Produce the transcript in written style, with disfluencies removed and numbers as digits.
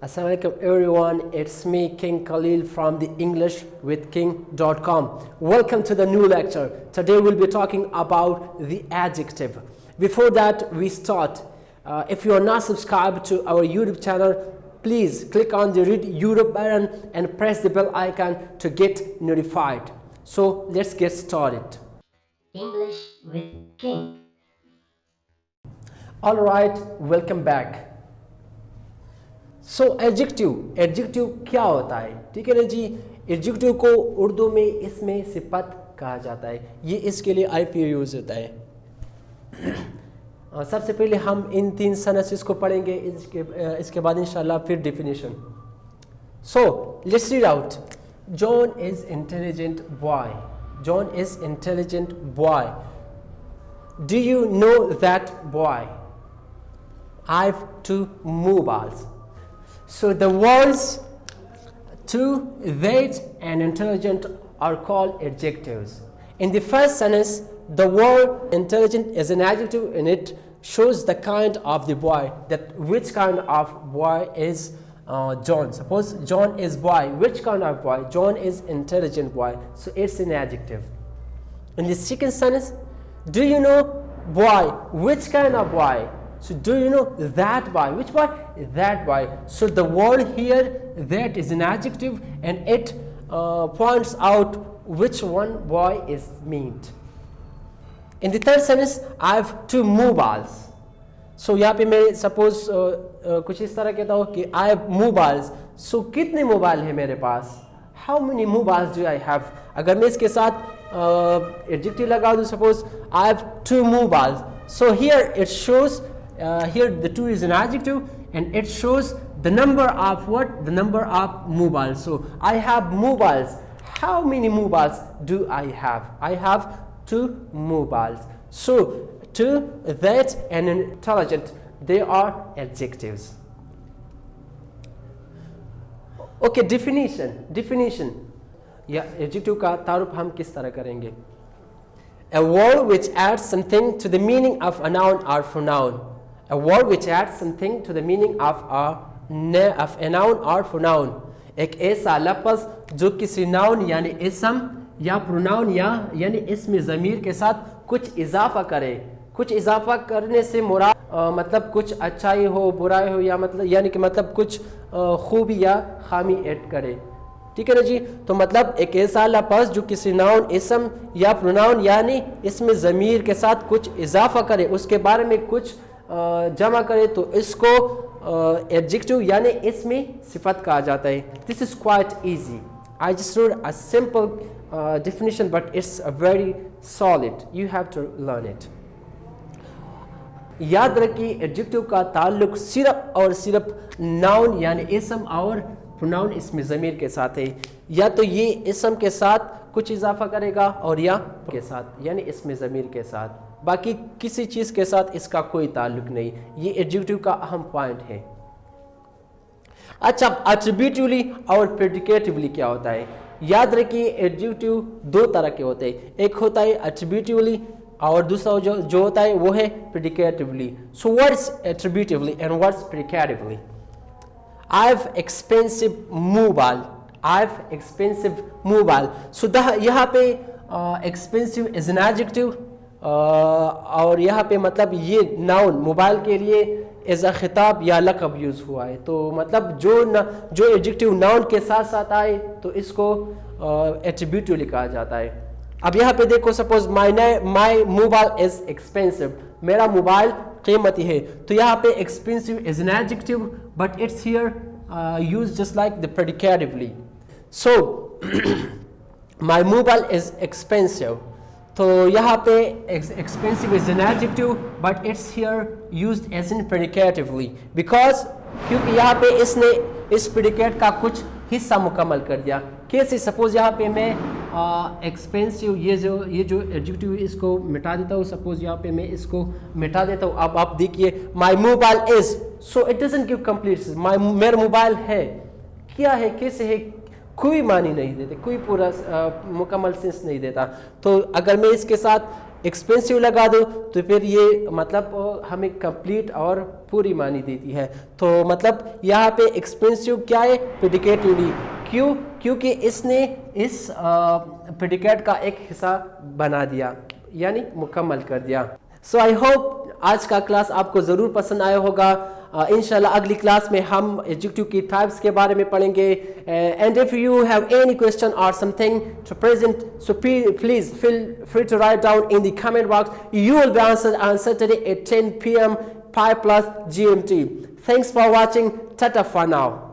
Assalamualaikum everyone, it's me King Khalil from the English with King.com. Welcome to the new lecture. Today we'll be talking about the adjective. Before that we start, if you are not subscribed to our YouTube channel, please click on the red YouTube button and press the bell icon to get notified. So let's get started. English with King. Alright, welcome back. So adjective क्या होता है? ठीक है ना जी. Adjective को उर्दू में इसमें सिफत कहा जाता है. ये इसके लिए आईपीओ यूज होता है. सबसे पहले हम इन तीन सेंटेंसेस को पढ़ेंगे, इसके बाद इंशाल्लाह फिर definition. So let's read out. John is intelligent boy. John is intelligent boy. Do you know that boy? I have 2 mobiles. So the words to, that and intelligent are called adjectives. In the first sentence, the word intelligent is an adjective and it shows the kind of the boy, that which kind of boy is John. Suppose John is boy. Which kind of boy? John is intelligent boy. So it's an adjective. In the second sentence, do you know boy? Which kind of boy? So do you know that boy? Which boy? That boy. So the word here, that, is an adjective and it points out which one boy is meant. In the third sentence, I have 2 mobiles. So यहाँ पे मैं suppose कुछ इस तरह कहता हूँ कि I have mobiles. So कितने मोबाइल है मेरे पास? How many mobiles do I have? अगर मैं इसके साथ adjective लगा दूँ, suppose I have 2 mobiles. So here it shows here the 2 is an adjective and it shows the number of what? The number of mobiles. So I have mobiles. How many mobiles do I have? I have 2 mobiles. So 2, that and intelligent, they are adjectives. Okay, definition. या adjective का तारुफ हम किस तरह करेंगे? A word which adds something to the meaning of a noun or pronoun. A word which adds something to the meaning of a noun or pronoun. एक ऐसा लफ्ज़ जो किसी नाउन यानी इसम या प्रोनाउन या यानी इसम ज़मीर के साथ कुछ इजाफा करे. कुछ इजाफा करने से मुराद मतलब कुछ अच्छाई हो, बुराई हो, या मतलब यानी कि मतलब कुछ खूबी या खामी ऐड करे. ठीक है ना जी. तो मतलब एक ऐसा लफ्ज़ जो किसी नाउन, इसम या प्रोनाउन यानी इसमें ज़मीर के साथ कुछ इजाफा करे, उसके बारे में कुछ जमा करे, तो इसको एडजेक्टिव यानी इसमें सिफत कहा जाता है. This is quite easy. I just road a simple definition, but it's a very solid. You have to learn it. याद रखिए एडजेक्टिव का ताल्लुक सिर्फ और सिर्फ नाउन यानी इसम और प्रोनाउन इसमें ज़मीर के साथ है. या तो ये इसम के साथ कुछ इजाफा करेगा और या के साथ यानी इसमें ज़मीर के साथ, बाकी किसी चीज़ के साथ इसका कोई ताल्लुक नहीं. ये एडजेक्टिव का अहम पॉइंट है. अच्छा, एट्रिब्यूटिवली और प्रेडिकेटिवली क्या होता है? याद रखिए एडजेक्टिव 2 तरह के होते हैं. एक होता है एट्रिब्यूटिवली और दूसरा जो होता है वो है predicatively. So what is attributively and what is predicatively? I have expensive mobile. I have expensive mobile. So यहाँ पे expensive is an adjective और यहाँ पे मतलब ये नाउन मोबाइल के लिए एज अ खिताब या लक़ब यूज़ हुआ है. तो मतलब जो एडजेक्टिव नाउन के साथ साथ आए तो इसको एट्रिब्यूटिवली कहा जाता है. अब यहाँ पे देखो, suppose my mobile is expensive. मेरा मोबाइल कीमती है. तो यहाँ पे expensive is an adjective but it's here use just like the predicatively. So my mobile is expensive. तो यहाँ पे expensive is an adjective but it's here used as in predicatively, because क्योंकि यहाँ पे इसने इस प्रेडिकेट का कुछ हिस्सा मुकम्मल कर दिया. कैसे? सपोज यहाँ पे मैं एक्सपेंसिव ये जो एडजेक्टिव इसको मिटा देता हूँ. सपोज यहाँ पे मैं इसको मिटा देता हूँ. अब आप देखिए माई mobile is, so it doesn't give complete. मेरा मोबाइल है, क्या है, कैसे है, कोई मानी नहीं देते, कोई पूरा मुकम्मल सेंस नहीं देता. तो अगर मैं इसके साथ एक्सपेंसिव लगा दो तो फिर ये मतलब हमें कंप्लीट और पूरी मानी देती है। तो मतलब यहाँ पे एक्सपेंसिव क्या है, प्रेडिकेट यूडी। क्यों? क्योंकि इसने इस प्रेडिकेट का एक हिस्सा बना दिया यानी मुकम्मल कर दिया। सो आई होप आज का क्लास आपको ज़रूर पसंद आया होगा। इंशाल्लाह अगली क्लास में हम एडजेक्टिव की टाइप्स के बारे में पढ़ेंगे। And if you have any question और something to present, so please feel free to write down in the comment box. You will be answered on Saturday at 10 p.m. 5+ GMT. Thanks for watching. Tata for now.